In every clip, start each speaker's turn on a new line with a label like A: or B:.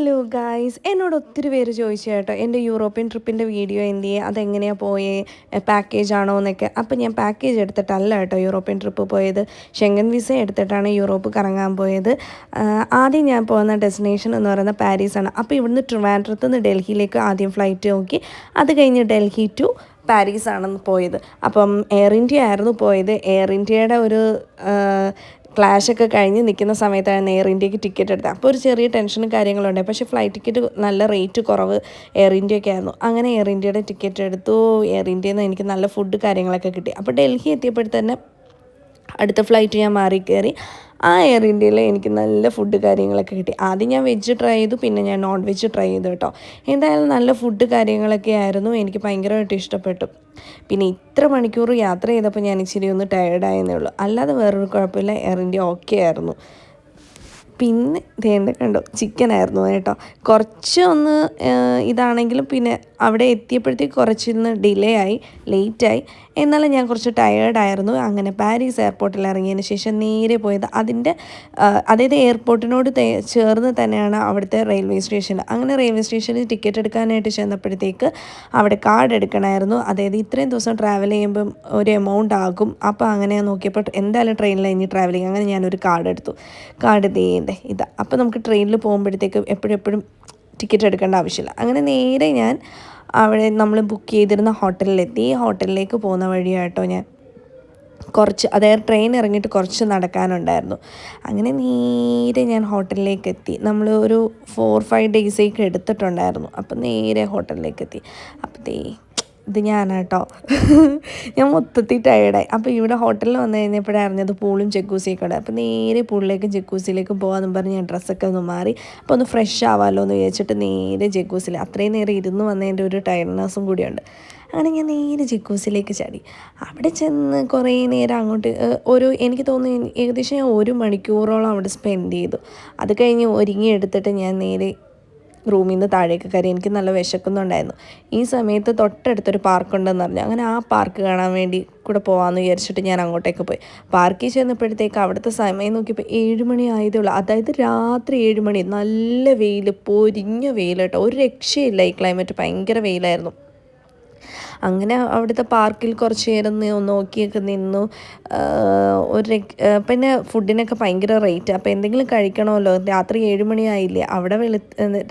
A: Hello guys, എന്നോട് ഒത്തിരി പേര് ചോദിച്ചു കേട്ടോ എൻ്റെ യൂറോപ്യൻ ട്രിപ്പിൻ്റെ വീഡിയോ എന്ത് ചെയ്യുക, അതെങ്ങനെയാണ് പോയേ, പാക്കേജ് ആണോ എന്നൊക്കെ. അപ്പോൾ ഞാൻ പാക്കേജ് എടുത്തിട്ടല്ല കേട്ടോ യൂറോപ്യൻ ട്രിപ്പ് പോയത്. ഷെങ്കൻ വിസ എടുത്തിട്ടാണ് യൂറോപ്പ് കറങ്ങാൻ പോയത്. ആദ്യം ഞാൻ പോകുന്ന ഡെസ്റ്റിനേഷൻ എന്ന് പറയുന്നത് പാരീസാണ്. അപ്പോൾ ഇവിടുന്ന് ട്രിവാൻഡ്രത്ത് നിന്ന് ഡൽഹിയിലേക്ക് ആദ്യം ഫ്ലൈറ്റ് നോക്കി, അത് കഴിഞ്ഞ് ഡൽഹി ടു പാരീസാണെന്ന് പോയത്. അപ്പം എയർ ഇന്ത്യ ആയിരുന്നു പോയത്. എയർ ഇന്ത്യയുടെ ഒരു ക്ലാഷൊക്കെ കഴിഞ്ഞ് നിൽക്കുന്ന സമയത്താണ് എയർ ഇന്ത്യക്ക് ടിക്കറ്റ് എടുത്തത്. അപ്പോൾ ഒരു ചെറിയ ടെൻഷനും കാര്യങ്ങളുണ്ട്. പക്ഷേ ഫ്ലൈറ്റ് ടിക്കറ്റ് നല്ല റേറ്റ് കുറവ് എയർ ഇന്ത്യയൊക്കെ ആയിരുന്നു. അങ്ങനെ എയർ ഇന്ത്യയുടെ ടിക്കറ്റ് എടുത്തു. എയർ ഇന്ത്യയിൽ നിന്ന് എനിക്ക് നല്ല ഫുഡ് കാര്യങ്ങളൊക്കെ കിട്ടി. അപ്പോൾ ഡൽഹി എത്തിയപ്പോഴത്തന്നെ അടുത്ത ഫ്ലൈറ്റ് ഞാൻ മാറി കയറി. ആ എയർ ഇന്ത്യയിൽ എനിക്ക് നല്ല ഫുഡ് കാര്യങ്ങളൊക്കെ കിട്ടി. ആദ്യം ഞാൻ വെജ് ട്രൈ ചെയ്തു, പിന്നെ ഞാൻ നോൺ വെജ് ട്രൈ ചെയ്തു കേട്ടോ. എന്തായാലും നല്ല ഫുഡ് കാര്യങ്ങളൊക്കെ ആയിരുന്നു. എനിക്ക് ഭയങ്കരമായിട്ട് ഇഷ്ടപ്പെട്ടു. പിന്നെ ഇത്ര മണിക്കൂർ യാത്ര ചെയ്തപ്പോൾ ഞാൻ ഇച്ചിരി ഒന്ന് ടയേർഡായെന്നേ ഉള്ളൂ. അല്ലാതെ വേറൊരു കുഴപ്പമില്ല, എയർ ഇന്ത്യ ഓക്കെ ആയിരുന്നു. പിന്നെ ദേണ്ട കണ്ടോ, ചിക്കനായിരുന്നു കേട്ടോ. കുറച്ച് ഒന്ന് ഇതാണെങ്കിലും പിന്നെ അവിടെ എത്തിയപ്പോഴത്തേക്ക് കുറച്ചൊന്ന് ഡിലേ ആയി, ലേറ്റായി. എന്നാലും ഞാൻ കുറച്ച് ടയേർഡായിരുന്നു. അങ്ങനെ പാരീസ് എയർപോർട്ടിൽ ഇറങ്ങിയതിന് ശേഷം നേരെ പോയത് അതായത് എയർപോർട്ടിനോട് ചേർന്ന് തന്നെയാണ് അവിടുത്തെ റെയിൽവേ സ്റ്റേഷൻ. അങ്ങനെ റെയിൽവേ സ്റ്റേഷനിൽ ടിക്കറ്റ് എടുക്കാനായിട്ട് ചെന്നപ്പോഴത്തേക്ക് അവിടെ കാർഡ് എടുക്കണമായിരുന്നു. അതായത് ഇത്രയും ദിവസം ട്രാവൽ ചെയ്യുമ്പം ഒരു എമൗണ്ട് ആകും. അപ്പോൾ അങ്ങനെ നോക്കിയപ്പോൾ എന്തായാലും ട്രെയിനിൽ ഇനി ട്രാവലിങ്, അങ്ങനെ ഞാനൊരു കാർഡ് എടുത്തു. കാർഡ് ഇതാ. അപ്പോൾ നമുക്ക് ട്രെയിനിൽ പോകുമ്പോഴത്തേക്ക് എപ്പോഴും ടിക്കറ്റ് എടുക്കേണ്ട ആവശ്യമില്ല. അങ്ങനെ നേരെ ഞാൻ അവിടെ നമ്മൾ ബുക്ക് ചെയ്തിരുന്ന ഹോട്ടലിലെത്തി. ഹോട്ടലിലേക്ക് പോകുന്ന വഴിയാട്ടോ ഞാൻ അതായത് ട്രെയിൻ ഇറങ്ങിയിട്ട് കുറച്ച് നടക്കാനുണ്ടായിരുന്നു. അങ്ങനെ നേരെ ഞാൻ ഹോട്ടലിലേക്ക് എത്തി. നമ്മൾ ഒരു 4-5 ഡേയ്സേക്ക് എടുത്തിട്ടുണ്ടായിരുന്നു. അപ്പം നേരെ ഹോട്ടലിലേക്ക് എത്തി. അപ്പോൾ ഇത് ഞാനാട്ടോ. ഞാൻ മൊത്തത്തിൽ ടയേർഡായി. അപ്പോൾ ഇവിടെ ഹോട്ടലിൽ വന്നു കഴിഞ്ഞപ്പോഴാണ് അറിഞ്ഞത് പൂളും ജക്കൂസിയൊക്കെ ഉണ്ട്. അപ്പോൾ നേരെ പൂളിലേക്കും ജക്കൂസിയിലേക്കും പോകാമെന്ന് പറഞ്ഞ് ഞാൻ ഡ്രസ്സൊക്കെ ഒന്ന് മാറി. അപ്പോൾ ഒന്ന് ഫ്രഷ് ആവാമല്ലോ എന്ന് വിചാരിച്ചിട്ട് നേരെ ജക്കൂസിൽ, അത്രയും നേരം ഇരുന്ന് വന്നതിൻ്റെ ഒരു ടയർഡ്നെസ്സും കൂടിയുണ്ട്. അങ്ങനെ ഞാൻ നേരെ ജക്കൂസിലേക്ക് ചാടി. അവിടെ ചെന്ന് കുറേ നേരം അങ്ങോട്ട് എനിക്ക് തോന്നുന്നു ഏകദേശം ഞാൻ 1 മണിക്കൂറോളം അവിടെ സ്പെൻഡ് ചെയ്തു. അത് കഴിഞ്ഞ് ഒരുങ്ങി എടുത്തിട്ട് ഞാൻ നേരെ റൂമിൽ നിന്ന് താഴേക്ക് കയറി. എനിക്ക് നല്ല വിശക്കുന്നുണ്ടായിരുന്നു. ഈ സമയത്ത് തൊട്ടടുത്തൊരു പാർക്കുണ്ടെന്ന് പറഞ്ഞു. അങ്ങനെ ആ പാർക്ക് കാണാൻ വേണ്ടി കൂടെ പോകാമെന്ന് വിചാരിച്ചിട്ട് ഞാൻ അങ്ങോട്ടേക്ക് പോയി. പാർക്കിൽ ചെന്നപ്പോഴത്തേക്ക് അവിടുത്തെ സമയം നോക്കിയപ്പോൾ 7 മണി ആയതേ ഉള്ളൂ. അതായത് രാത്രി 7 മണി. നല്ല വെയിൽ, പൊരിഞ്ഞ വെയിൽ കേട്ടോ. ഒരു രക്ഷയില്ല, ഈ ക്ലൈമറ്റ് ഭയങ്കര വെയിലായിരുന്നു. അങ്ങനെ അവിടുത്തെ പാർക്കിൽ കുറച്ച് നേരം നോക്കിയൊക്കെ നിന്നു. പിന്നെ ഫുഡിനൊക്കെ ഭയങ്കര റേറ്റ്. അപ്പോൾ എന്തെങ്കിലും കഴിക്കണമല്ലോ. രാത്രി 7 മണി ആയില്ലേ, അവിടെ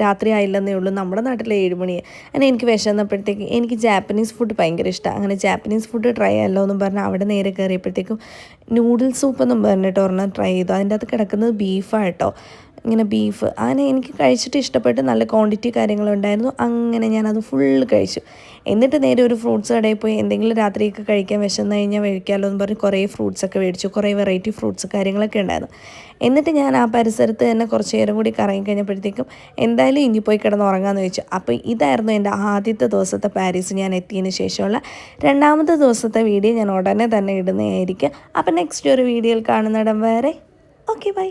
A: രാത്രി ആയില്ലെന്നേ ഉള്ളൂ, നമ്മുടെ നാട്ടിൽ 7 മണി. അങ്ങനെ എനിക്ക് വിശന്നപ്പോഴത്തേക്ക് എനിക്ക് ജാപ്പനീസ് ഫുഡ് ഭയങ്കര ഇഷ്ടമാണ്. അങ്ങനെ ജാപ്പനീസ് ഫുഡ് ട്രൈ ചെയ്യാമല്ലോ എന്നും പറഞ്ഞാൽ അവിടെ നേരെ കയറിയപ്പോഴത്തേക്കും നൂഡിൽ സൂപ്പ് എന്നും പറഞ്ഞിട്ട് ഒരെണ്ണം ട്രൈ ചെയ്തു. അതിൻ്റെ അകത്ത് കിടക്കുന്നത് ബീഫാണ് കേട്ടോ. ഇങ്ങനെ ബീഫ് അങ്ങനെ എനിക്ക് കഴിച്ചിട്ട് ഇഷ്ടപ്പെട്ട്, നല്ല ക്വാണ്ടിറ്റി കാര്യങ്ങളുണ്ടായിരുന്നു. അങ്ങനെ ഞാനത് ഫുള്ള് കഴിച്ചു. എന്നിട്ട് നേരെ ഒരു ഫ്രൂട്ട്സ് കടയിൽ പോയി എന്തെങ്കിലും രാത്രിയൊക്കെ കഴിക്കാൻ വിശന്ന് കഴിഞ്ഞാൽ കഴിക്കാമല്ലോ എന്ന് പറഞ്ഞ് കുറേ ഫ്രൂട്ട്സൊക്കെ മേടിച്ചു. കുറേ വെറൈറ്റി ഫ്രൂട്ട്സ് കാര്യങ്ങളൊക്കെ ഉണ്ടായിരുന്നു. എന്നിട്ട് ഞാൻ ആ പരിസരത്ത് തന്നെ കുറച്ച് നേരം കൂടി കറങ്ങി കഴിഞ്ഞപ്പോഴത്തേക്കും എന്തായാലും ഇനി പോയി കിടന്ന് ഉറങ്ങാമെന്ന് വെച്ചു. അപ്പോൾ ഇതായിരുന്നു എൻ്റെ ആദ്യത്തെ ദിവസത്തെ പാരീസ് ഞാൻ എത്തിയതിന് ശേഷമുള്ള. രണ്ടാമത്തെ ദിവസത്തെ വീഡിയോ ഞാൻ ഉടനെ തന്നെ ഇടുന്നതായിരിക്കും. അപ്പോൾ നെക്സ്റ്റ് ഒരു വീഡിയോയിൽ കാണുന്നിടം വരെ ഓക്കെ, ബൈ.